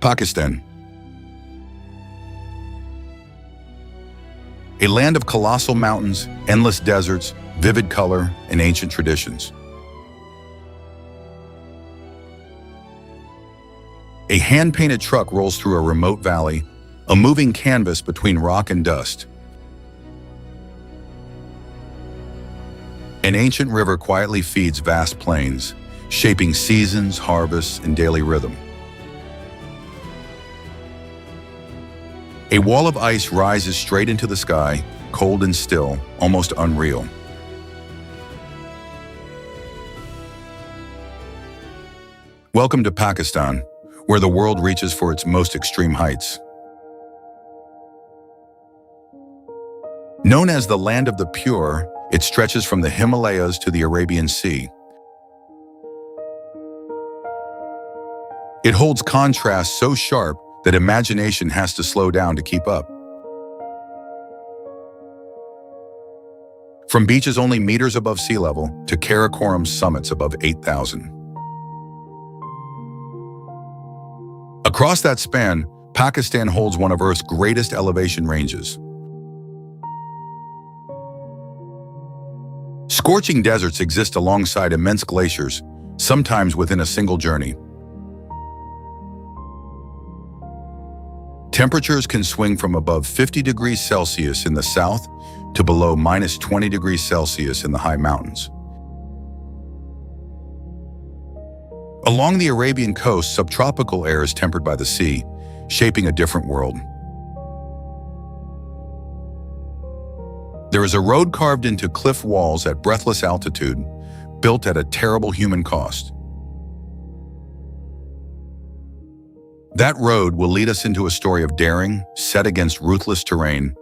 Pakistan. A land of colossal mountains, endless deserts, vivid color, and ancient traditions. A hand-painted truck rolls through a remote valley, a moving canvas between rock and dust. An ancient river quietly feeds vast plains, shaping seasons, harvests, and daily rhythm. A wall of ice rises straight into the sky, cold and still, almost unreal. Welcome to Pakistan, where the world reaches for its most extreme heights. Known as the Land of the Pure, it stretches from the Himalayas to the Arabian Sea. It holds contrasts so sharp that imagination has to slow down to keep up. From beaches only meters above sea level to Karakoram summits above 8,000. Across that span, Pakistan holds one of Earth's greatest elevation ranges. Scorching deserts exist alongside immense glaciers, sometimes within a single journey. Temperatures can swing from above 50 degrees Celsius in the south to below minus 20 degrees Celsius in the high mountains. Along the Arabian coast, subtropical air is tempered by the sea, shaping a different world. There is a road carved into cliff walls at breathless altitude, built at a terrible human cost. That road will lead us into a story of daring, set against ruthless terrain.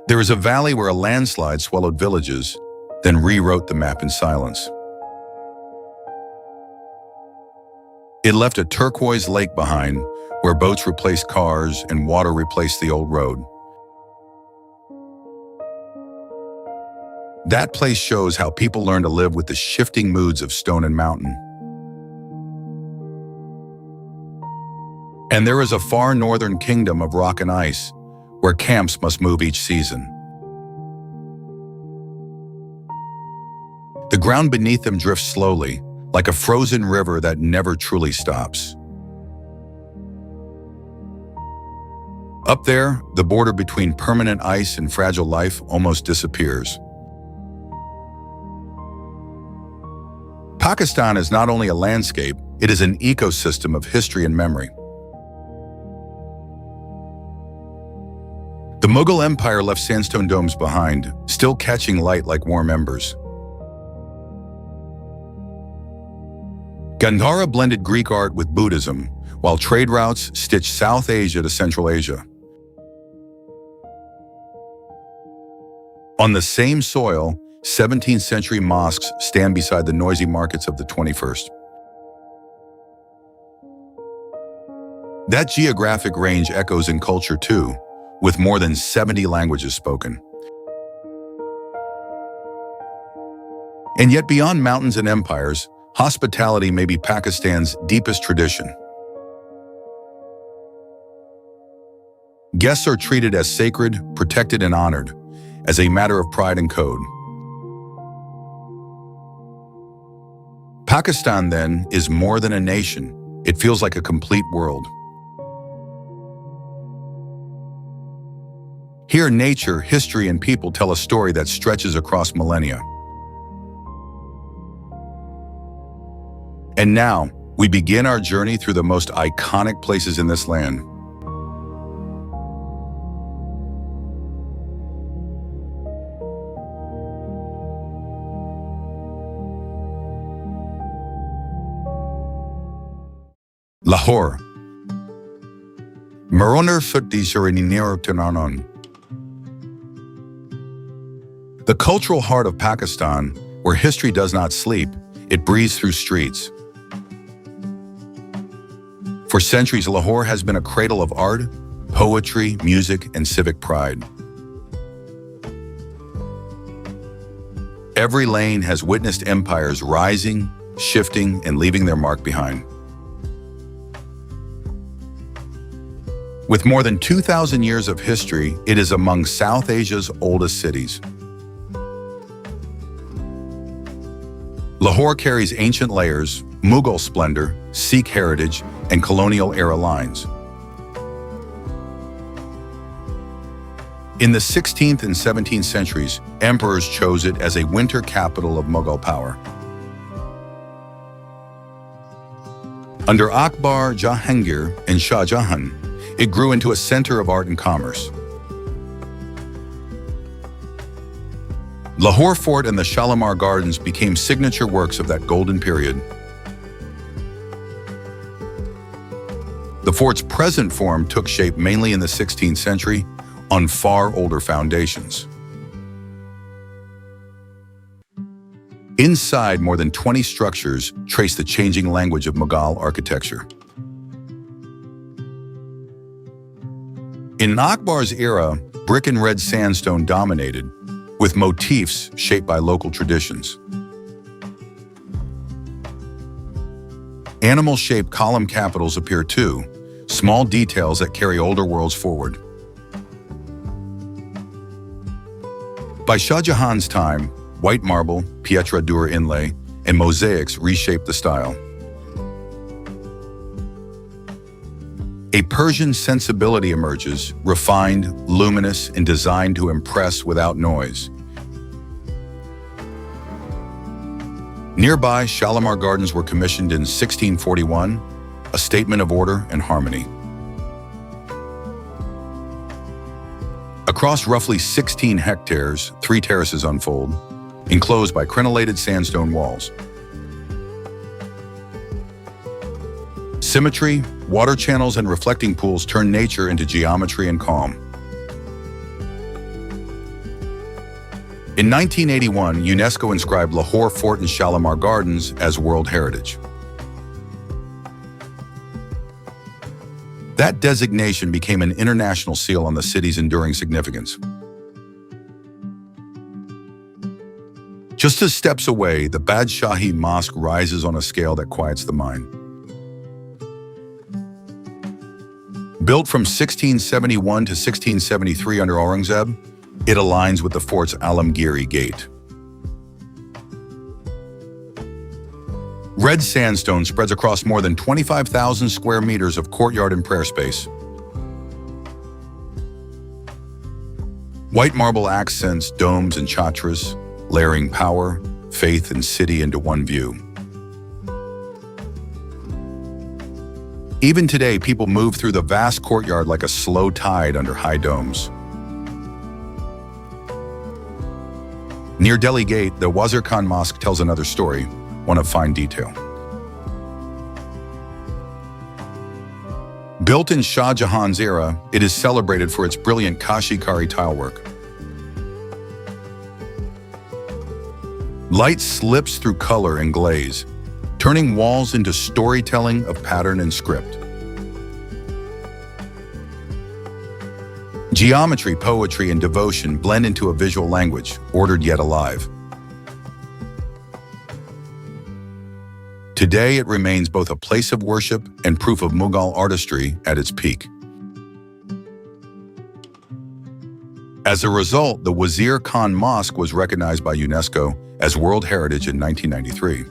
There is a valley where a landslide swallowed villages, then rewrote the map in silence. It left a turquoise lake behind, where boats replaced cars and water replaced the old road. That place shows how people learn to live with the shifting moods of stone and mountain. And there is a far northern kingdom of rock and ice, where camps must move each season. The ground beneath them drifts slowly, like a frozen river that never truly stops. Up there, the border between permanent ice and fragile life almost disappears. Pakistan is not only a landscape, it is an ecosystem of history and memory. The Mughal Empire left sandstone domes behind, still catching light like warm embers. Gandhara blended Greek art with Buddhism, while trade routes stitched South Asia to Central Asia. On the same soil, 17th century mosques stand beside the noisy markets of the 21st. That geographic range echoes in culture too, with more than 70 languages spoken. And yet beyond mountains and empires, hospitality may be Pakistan's deepest tradition. Guests are treated as sacred, protected, and honored, as a matter of pride and code. Pakistan, then, is more than a nation. It feels like a complete world. Here, nature, history, and people tell a story that stretches across millennia. And now, we begin our journey through the most iconic places in this land. Lahore. The cultural heart of Pakistan, where history does not sleep, it breathes through streets. For centuries, Lahore has been a cradle of art, poetry, music, and civic pride. Every lane has witnessed empires rising, shifting and leaving their mark behind. With more than 2,000 years of history, it is among South Asia's oldest cities. Lahore carries ancient layers, Mughal splendor, Sikh heritage, and colonial-era lines. In the 16th and 17th centuries, emperors chose it as a winter capital of Mughal power. Under Akbar, Jahangir, and Shah Jahan, it grew into a center of art and commerce. Lahore Fort and the Shalimar Gardens became signature works of that golden period. The fort's present form took shape mainly in the 16th century on far older foundations. Inside, more than 20 structures trace the changing language of Mughal architecture. In Akbar's era, brick and red sandstone dominated, with motifs shaped by local traditions. Animal-shaped column capitals appear too, small details that carry older worlds forward. By Shah Jahan's time, white marble, pietra dura inlay, and mosaics reshaped the style. A Persian sensibility emerges, refined, luminous, and designed to impress without noise. Nearby, Shalimar Gardens were commissioned in 1641, a statement of order and harmony. Across roughly 16 hectares, 3 terraces unfold, enclosed by crenellated sandstone walls. Symmetry, water channels, and reflecting pools turn nature into geometry and calm. In 1981, UNESCO inscribed Lahore Fort and Shalimar Gardens as World Heritage. That designation became an international seal on the city's enduring significance. Just as steps away, the Badshahi Mosque rises on a scale that quiets the mind. Built from 1671 to 1673 under Aurangzeb, it aligns with the fort's Alamgiri Gate. Red sandstone spreads across more than 25,000 square meters of courtyard and prayer space. White marble accents domes and chhatras, layering power, faith, and city into one view. Even today, people move through the vast courtyard like a slow tide under high domes. Near Delhi Gate, the Wazir Khan Mosque tells another story, one of fine detail. Built in Shah Jahan's era, it is celebrated for its brilliant Kashikari tilework. Light slips through color and glaze, turning walls into storytelling of pattern and script. Geometry, poetry, and devotion blend into a visual language, ordered yet alive. Today, it remains both a place of worship and proof of Mughal artistry at its peak. As a result, the Wazir Khan Mosque was recognized by UNESCO as World Heritage in 1993.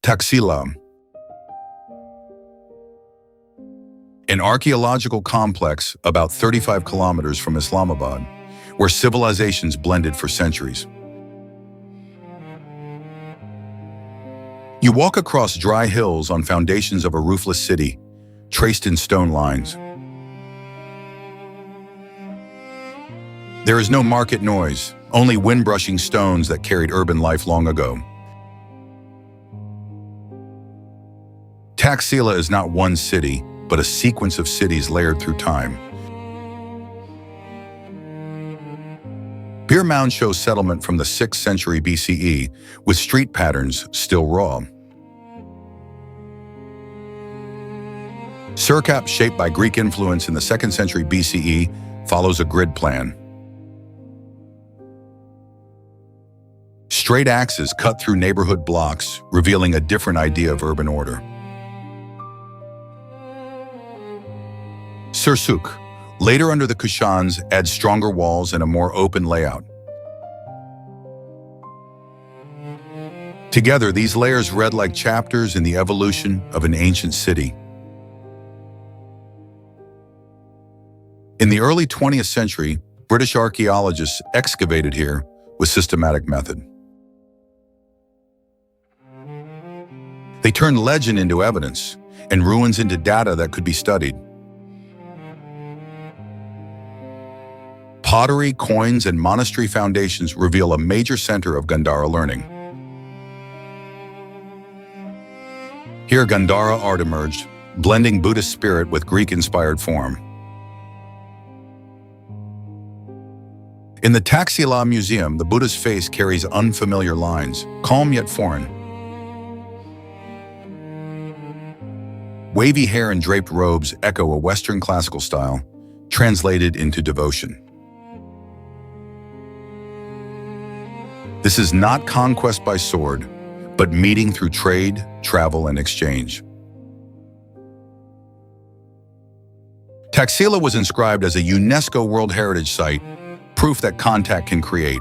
Taxila, an archaeological complex about 35 kilometers from Islamabad, where civilizations blended for centuries. You walk across dry hills on foundations of a roofless city, traced in stone lines. There is no market noise, only wind-brushing stones that carried urban life long ago. Taxila is not one city, but a sequence of cities layered through time. Bir Mound shows settlement from the 6th century BCE, with street patterns still raw. surcap, shaped by Greek influence in the 2nd century BCE, follows a grid plan. Straight axes cut through neighborhood blocks, revealing a different idea of urban order. Sursuk, later under the Kushans, adds stronger walls and a more open layout. Together, these layers read like chapters in the evolution of an ancient city. In the early 20th century, British archaeologists excavated here with systematic method. They turned legend into evidence and ruins into data that could be studied. Pottery, coins, and monastery foundations reveal a major center of Gandhara learning. Here, Gandhara art emerged, blending Buddhist spirit with Greek-inspired form. In the Taxila Museum, the Buddha's face carries unfamiliar lines, calm yet foreign. Wavy hair and draped robes echo a Western classical style, translated into devotion. This is not conquest by sword, but meeting through trade, travel, and exchange. Taxila was inscribed as a UNESCO World Heritage Site, proof that contact can create.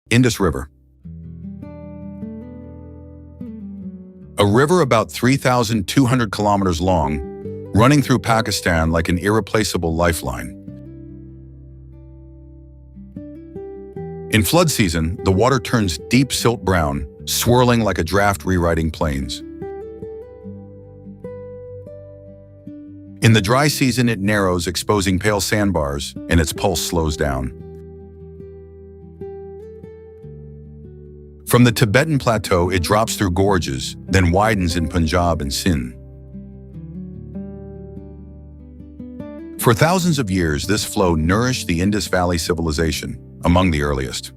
Indus River. A river about 3,200 kilometers long, running through Pakistan like an irreplaceable lifeline. In flood season, the water turns deep silt brown, swirling like a draft rewriting plains. In the dry season, it narrows, exposing pale sandbars, and its pulse slows down. From the Tibetan plateau, it drops through gorges, then widens in Punjab and Sindh. For thousands of years, this flow nourished the Indus Valley civilization, among the earliest.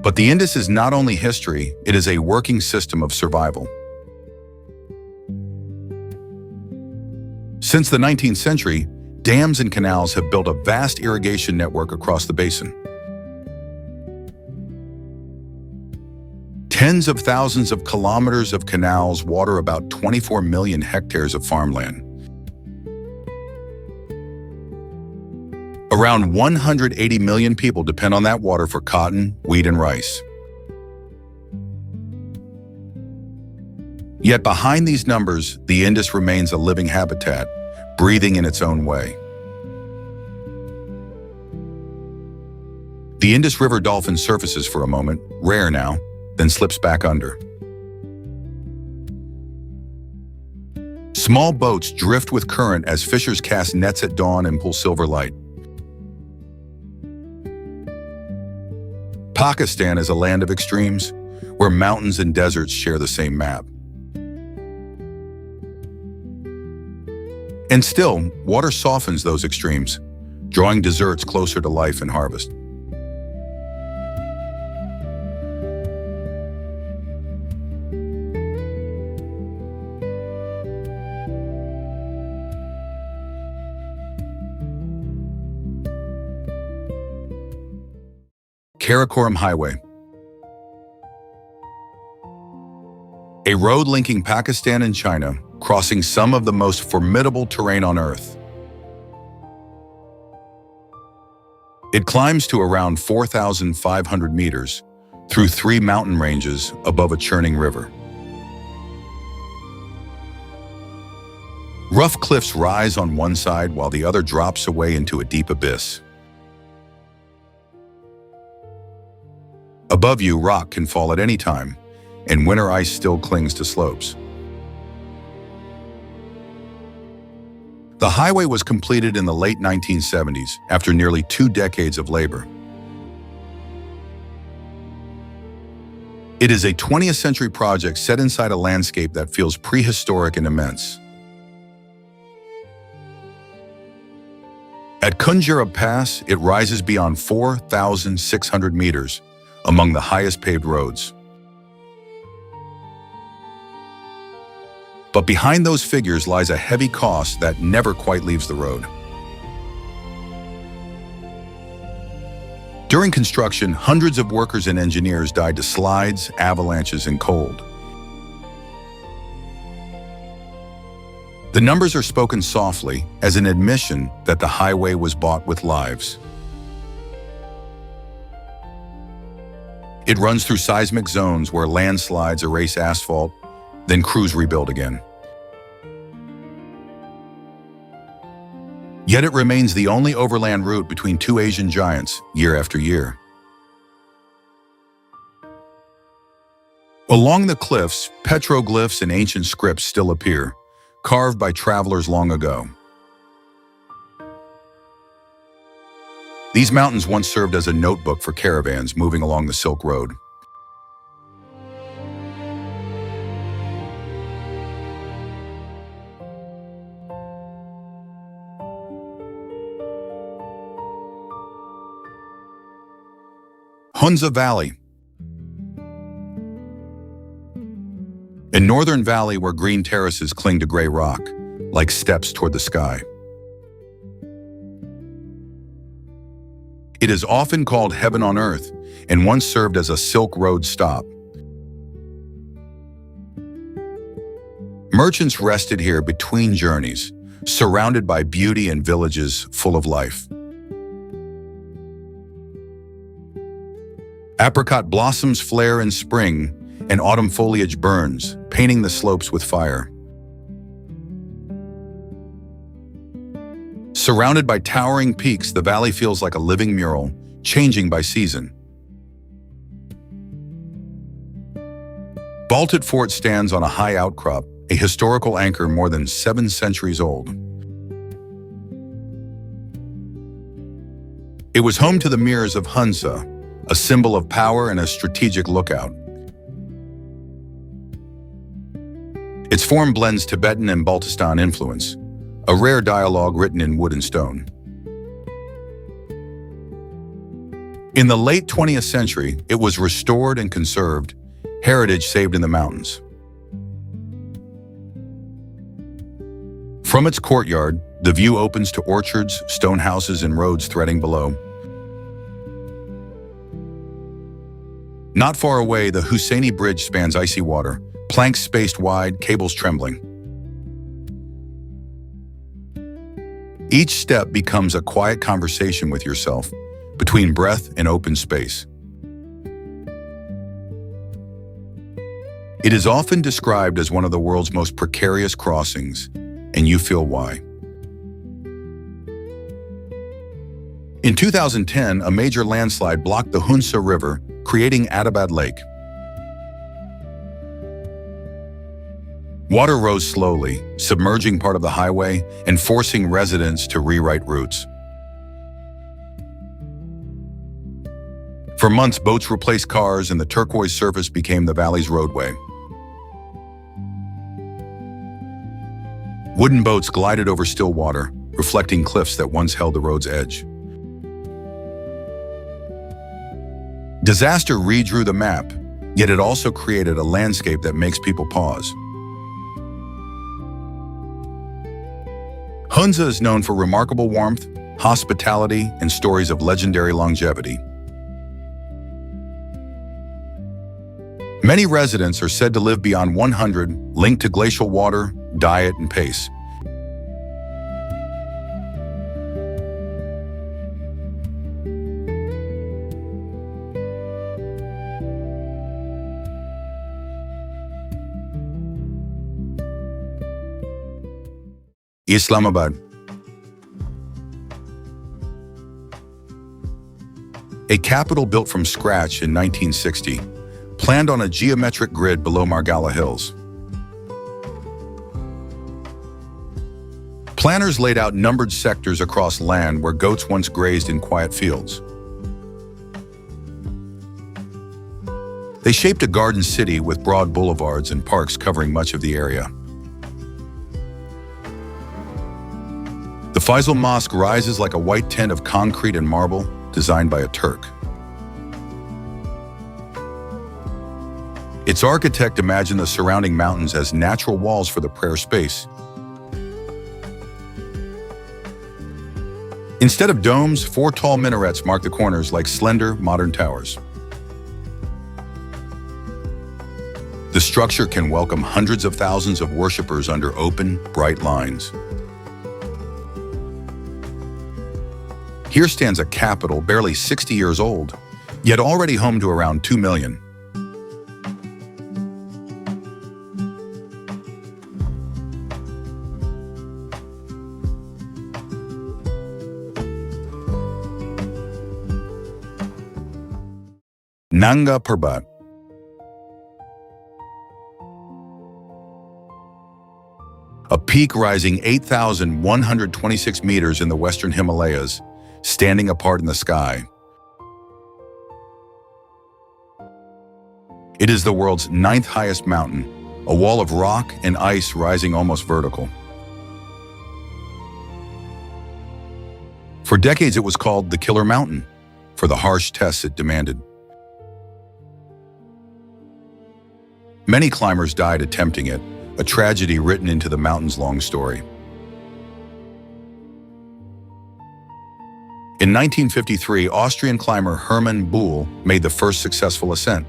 But the Indus is not only history, it is a working system of survival. Since the 19th century, dams and canals have built a vast irrigation network across the basin. Tens of thousands of kilometers of canals water about 24 million hectares of farmland. Around 180 million people depend on that water for cotton, wheat, and rice. Yet behind these numbers, the Indus remains a living habitat, breathing in its own way. The Indus River dolphin surfaces for a moment, rare now, then slips back under. Small boats drift with current as fishers cast nets at dawn and pull silver light. Pakistan is a land of extremes, where mountains and deserts share the same map. And still, water softens those extremes, drawing deserts closer to life and harvest. Karakoram Highway. A road linking Pakistan and China, crossing some of the most formidable terrain on Earth. It climbs to around 4,500 meters through 3 mountain ranges above a churning river. Rough cliffs rise on one side while the other drops away into a deep abyss. Above you, rock can fall at any time, and winter ice still clings to slopes. The highway was completed in the late 1970s after nearly 2 decades of labor. It is a 20th century project set inside a landscape that feels prehistoric and immense. At Kunjara Pass, it rises beyond 4,600 meters, among the highest paved roads. But behind those figures lies a heavy cost that never quite leaves the road. During construction, hundreds of workers and engineers died to slides, avalanches, and cold. The numbers are spoken softly as an admission that the highway was bought with lives. It runs through seismic zones where landslides erase asphalt, then crews rebuild again. Yet it remains the only overland route between two Asian giants year after year. Along the cliffs, petroglyphs and ancient scripts still appear, carved by travelers long ago. These mountains once served as a notebook for caravans moving along the Silk Road. Hunza Valley. A northern valley where green terraces cling to gray rock, like steps toward the sky. It is often called heaven on earth and once served as a Silk Road stop. Merchants rested here between journeys, surrounded by beauty and villages full of life. Apricot blossoms flare in spring, and autumn foliage burns, painting the slopes with fire. Surrounded by towering peaks, the valley feels like a living mural, changing by season. Vaulted Fort stands on a high outcrop, a historical anchor more than 7 centuries old. It was home to the mirrors of Hunza, a symbol of power and a strategic lookout. Its form blends Tibetan and Baltistan influence, a rare dialogue written in wood and stone. In the late 20th century, it was restored and conserved, heritage saved in the mountains. From its courtyard, the view opens to orchards, stone houses, and roads threading below. Not far away, the Hussaini Bridge spans icy water, planks spaced wide, cables trembling. Each step becomes a quiet conversation with yourself, between breath and open space. It is often described as one of the world's most precarious crossings, and you feel why. In 2010, a major landslide blocked the Hunza River, creating Attabad Lake. Water rose slowly, submerging part of the highway and forcing residents to rewrite routes. For months, boats replaced cars and the turquoise surface became the valley's roadway. Wooden boats glided over still water, reflecting cliffs that once held the road's edge. Disaster redrew the map, yet it also created a landscape that makes people pause. Hunza is known for remarkable warmth, hospitality, and stories of legendary longevity. Many residents are said to live beyond 100, linked to glacial water, diet, and pace. Islamabad. A capital built from scratch in 1960, planned on a geometric grid below Margalla Hills. Planners laid out numbered sectors across land where goats once grazed in quiet fields. They shaped a garden city with broad boulevards and parks covering much of the area. The Faisal Mosque rises like a white tent of concrete and marble, designed by a Turk. Its architect imagined the surrounding mountains as natural walls for the prayer space. Instead of domes, 4 tall minarets mark the corners like slender, modern towers. The structure can welcome hundreds of thousands of worshippers under open, bright lines. Here stands a capital barely 60 years old, yet already home to around 2 million. Nanga Parbat. A peak rising 8,126 meters in the western Himalayas, standing apart in the sky. It is the world's 9th highest mountain, a wall of rock and ice rising almost vertical. For decades it was called the Killer Mountain, for the harsh tests it demanded. Many climbers died attempting it, a tragedy written into the mountain's long story. In 1953, Austrian climber Hermann Buhl made the first successful ascent.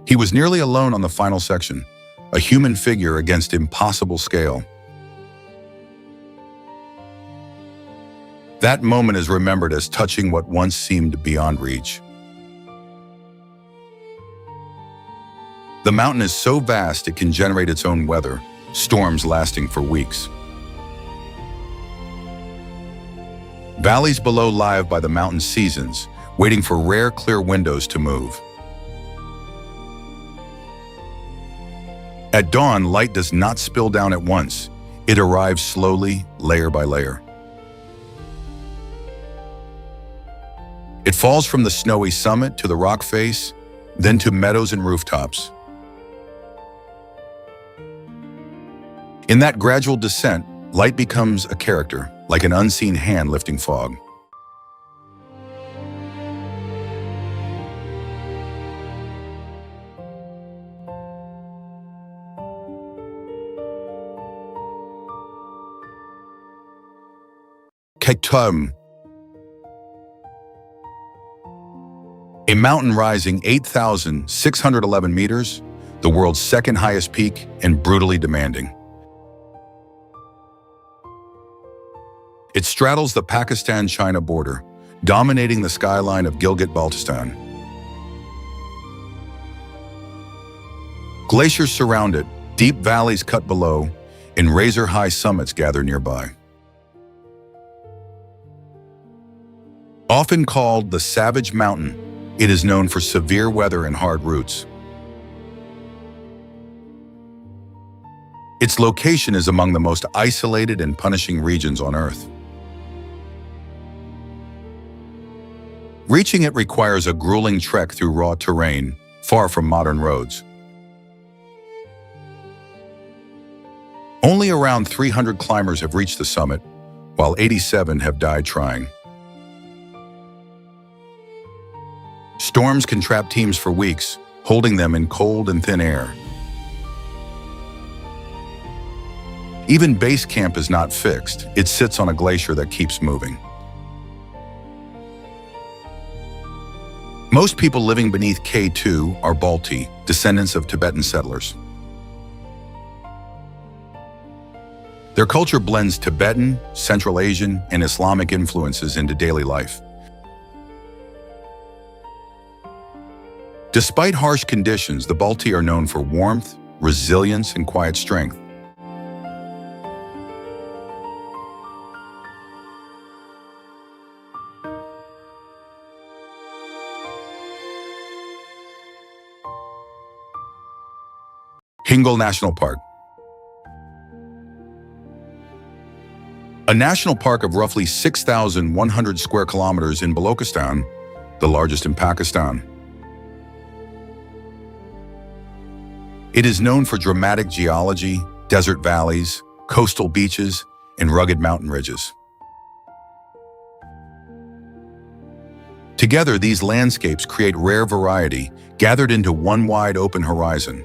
He was nearly alone on the final section, a human figure against impossible scale. That moment is remembered as touching what once seemed beyond reach. The mountain is so vast it can generate its own weather, storms lasting for weeks. Valleys below live by the mountain's seasons, waiting for rare clear windows to move. At dawn, light does not spill down at once. It arrives slowly, layer by layer. It falls from the snowy summit to the rock face, then to meadows and rooftops. In that gradual descent, light becomes a character, like an unseen hand lifting fog. Karakoram, a mountain rising 8,611 meters, the world's 2nd highest peak and brutally demanding. It straddles the Pakistan-China border, dominating the skyline of Gilgit-Baltistan. Glaciers surround it, deep valleys cut below, and razor-high summits gather nearby. Often called the Savage Mountain, it is known for severe weather and hard routes. Its location is among the most isolated and punishing regions on Earth. Reaching it requires a grueling trek through raw terrain, far from modern roads. Only around 300 climbers have reached the summit, while 87 have died trying. Storms can trap teams for weeks, holding them in cold and thin air. Even base camp is not fixed. It sits on a glacier that keeps moving. Most people living beneath K2 are Balti, descendants of Tibetan settlers. Their culture blends Tibetan, Central Asian, and Islamic influences into daily life. Despite harsh conditions, the Balti are known for warmth, resilience, and quiet strength. Hingol National Park. A national park of roughly 6,100 square kilometers in Balochistan, the largest in Pakistan. It is known for dramatic geology, desert valleys, coastal beaches, and rugged mountain ridges. Together, these landscapes create rare variety, gathered into one wide open horizon.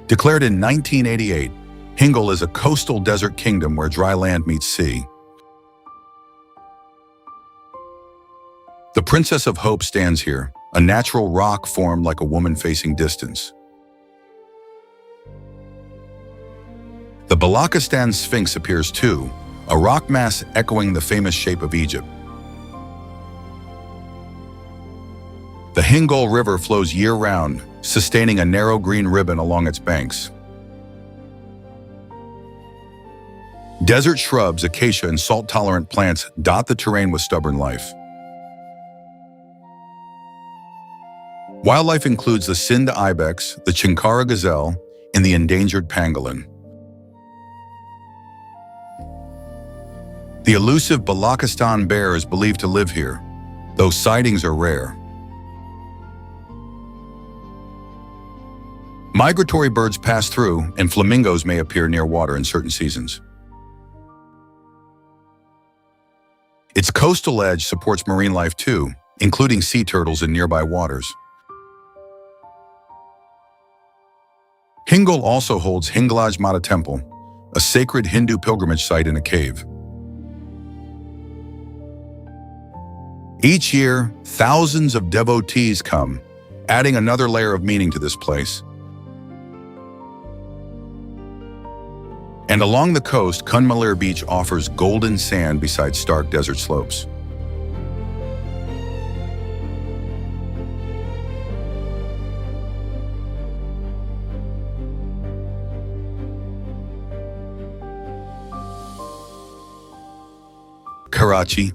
Declared in 1988, Hingol is a coastal desert kingdom where dry land meets sea. The Princess of Hope stands here, a natural rock formed like a woman facing distance. The Balakistan Sphinx appears too, a rock mass echoing the famous shape of Egypt. The Hingol River flows year-round, sustaining a narrow green ribbon along its banks. Desert shrubs, acacia, and salt-tolerant plants dot the terrain with stubborn life. Wildlife includes the Sindh ibex, the Chinkara gazelle, and the endangered pangolin. The elusive Balakistan bear is believed to live here, though sightings are rare. Migratory birds pass through, and flamingos may appear near water in certain seasons. Its coastal edge supports marine life too, including sea turtles in nearby waters. Hingol also holds Hingolaj Mata Temple, a sacred Hindu pilgrimage site in a cave. Each year, thousands of devotees come, adding another layer of meaning to this place. And along the coast, Kunmalir Beach offers golden sand beside stark desert slopes. Karachi.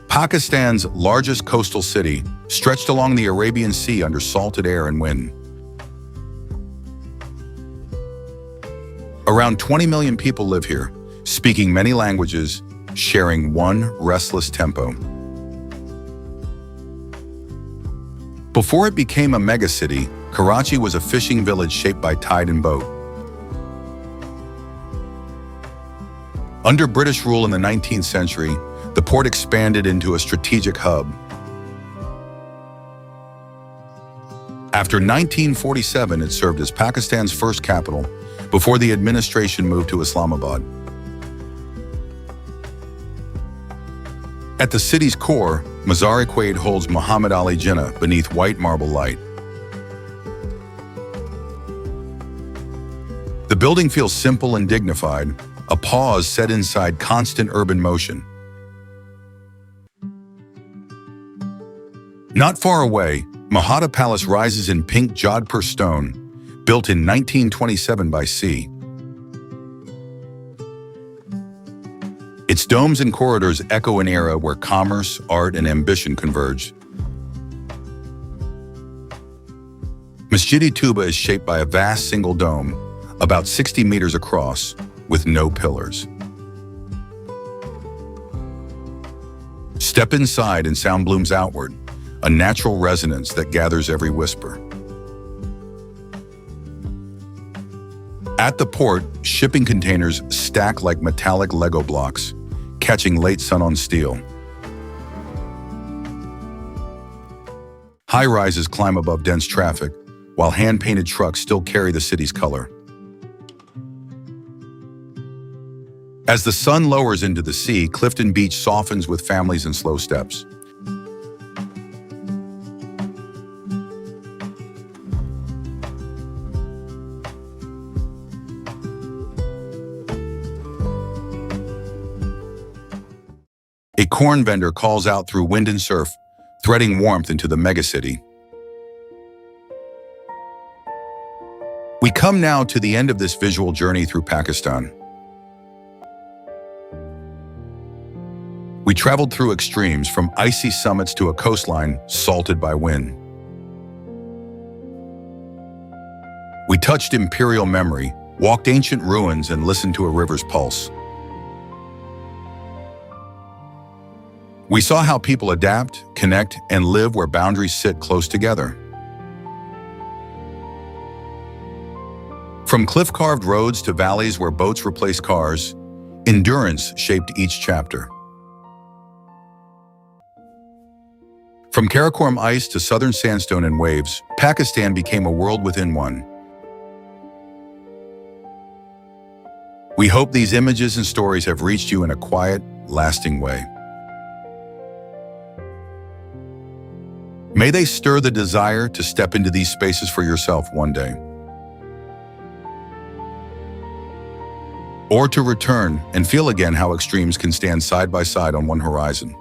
Pakistan's largest coastal city, stretched along the Arabian Sea under salted air and wind. Around 20 million people live here, speaking many languages, sharing one restless tempo. Before it became a megacity, Karachi was a fishing village shaped by tide and boat. Under British rule in the 19th century, the port expanded into a strategic hub. After 1947, it served as Pakistan's first capital before the administration moved to Islamabad. At the city's core, Mazar-e-Quaid holds Muhammad Ali Jinnah beneath white marble light. The building feels simple and dignified, a pause set inside constant urban motion. Not far away, Mahata Palace rises in pink Jodhpur stone, built in 1927 by sea. Its domes and corridors echo an era where commerce, art, and ambition converged. Masjid-e-Tuba is shaped by a vast single dome, about 60 meters across, with no pillars. Step inside and sound blooms outward, a natural resonance that gathers every whisper. At the port, shipping containers stack like metallic Lego blocks, catching late sun on steel. High-rises climb above dense traffic, while hand-painted trucks still carry the city's color. As the sun lowers into the sea, Clifton Beach softens with families and slow steps. A corn vendor calls out through wind and surf, threading warmth into the megacity. We come now to the end of this visual journey through Pakistan. We traveled through extremes, from icy summits to a coastline salted by wind. We touched imperial memory, walked ancient ruins, and listened to a river's pulse. We saw how people adapt, connect, and live where boundaries sit close together. From cliff-carved roads to valleys where boats replace cars, endurance shaped each chapter. From Karakoram ice to southern sandstone and waves, Pakistan became a world within one. We hope these images and stories have reached you in a quiet, lasting way. May they stir the desire to step into these spaces for yourself one day. Or to return and feel again how extremes can stand side by side on one horizon.